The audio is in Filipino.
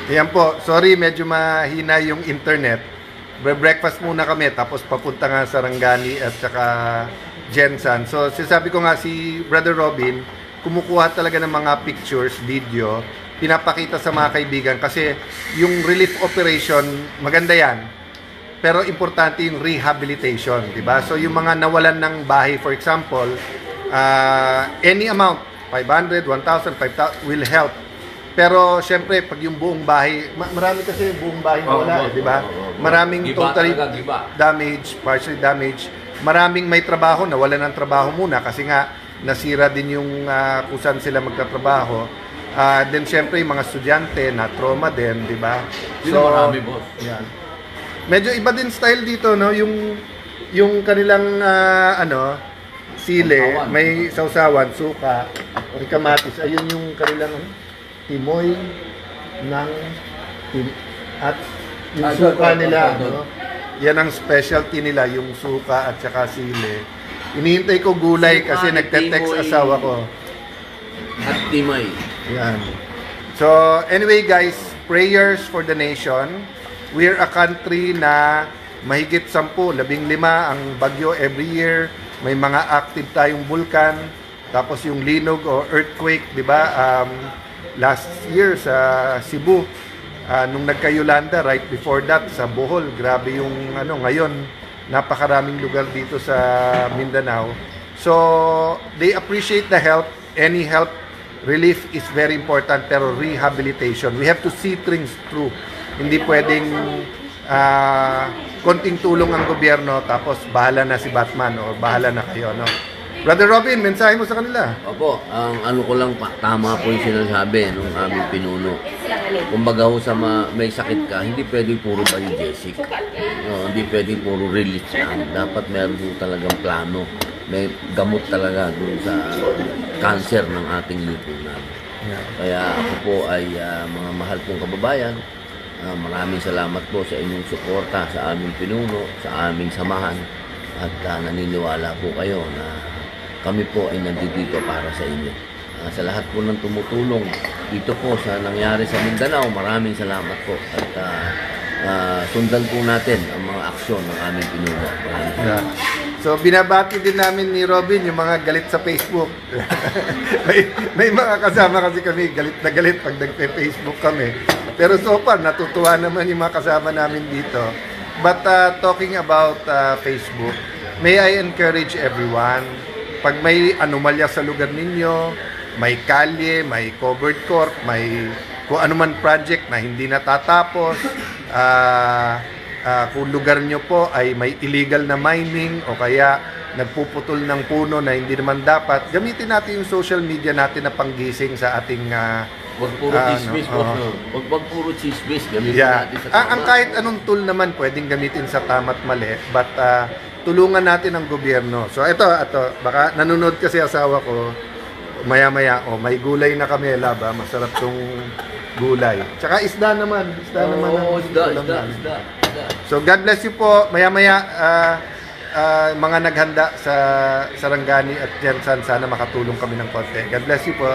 Ayan po, sorry medyo mahina yung internet. Breakfast muna kami tapos papunta nga sa Rangani at saka Jensan. So sinasabi ko nga si Brother Robin, kumukuha talaga ng mga pictures, video, pinapakita sa mga kaibigan kasi yung relief operation, maganda yan. Pero importante yung rehabilitation, di ba? So yung mga nawalan ng bahay, for example, any amount, 500, 1,000, 5,000 will help. Pero syempre, pag yung buong bahay, marami kasi yung buong bahay na wala, di ba? Maraming totally damage, partially damage. Maraming may trabaho, nawalan ng trabaho muna kasi nga nasira din yung kung saan sila magtatrabaho. Then syempre, yung mga estudyante na trauma din, di ba? So, marami, boss. Yan. Medyo iba din style dito, no? Yung kanilang sile, may sausawan, suka, may kamatis. Ayun yung kanilang timoy ng at yung suka nila, no? Yan ang specialty nila, yung suka at saka sile. Inihintay ko gulay kasi nagte-text asawa ko. At timay. Yan. So, anyway guys, prayers for the nation. We're a country na mahigit 10, 15 ang bagyo every year. May mga active tayong bulkan. Tapos yung linog o earthquake, di ba? Last year sa Cebu, nung nagka-Yolanda, right before that sa Bohol, grabe yung ngayon, napakaraming lugar dito sa Mindanao. So, they appreciate the help. Any help, relief is very important, pero rehabilitation. We have to see things through. Hindi pwedeng konting tulong ang gobyerno tapos bahala na si Batman o bahala na kayo, no? Brother Robin, mensahe mo sa kanila. Opo, ang ano ko lang pa, tama po yung sinasabi ng aming pinuno. Kumbaga ho sa may sakit ka, hindi pwedeng puro biogesic. No, hindi pwedeng puro relief lang. Dapat meron po talagang plano. May gamot talaga doon sa cancer ng ating lipunan. Kaya ako po ay mga mahal kong kababayan, maraming salamat po sa inyong suporta sa aming pinuno, sa aming samahan. At naniniwala po kayo na kami po ay nandito para sa inyo. Sa lahat po ng tumutulong dito po sa nangyari sa Mindanao, maraming salamat po. At sundan po natin ang mga aksyon ng aming pinuno. So, binabati din namin ni Robin yung mga galit sa Facebook. may mga kasama kasi kami, galit na galit pag nagpe-Facebook kami. Pero so far, natutuwa naman yung mga kasama namin dito. But talking about Facebook, may I encourage everyone, pag may anomalya sa lugar ninyo, may kalye, may covered court, may kung anuman project na hindi natatapos, kung lugar nyo po ay may illegal na mining o kaya nagpuputol ng puno na hindi naman dapat, gamitin natin yung social media natin na panggising sa ating Wag puro chismis, wag puro chismis, gamitin natin sa tama. Ang kahit anong tool naman pwedeng gamitin sa tama't mali, but tulungan natin ang gobyerno. So ito, baka nanonood kasi asawa ko, maya-maya, may gulay na kami, laba, masarap tong gulay. Tsaka isda naman. Isda. So God bless you po. Maya-maya, mga naghanda sa Sarangani at Jensan, sana makatulong kami ng konti. God bless you po.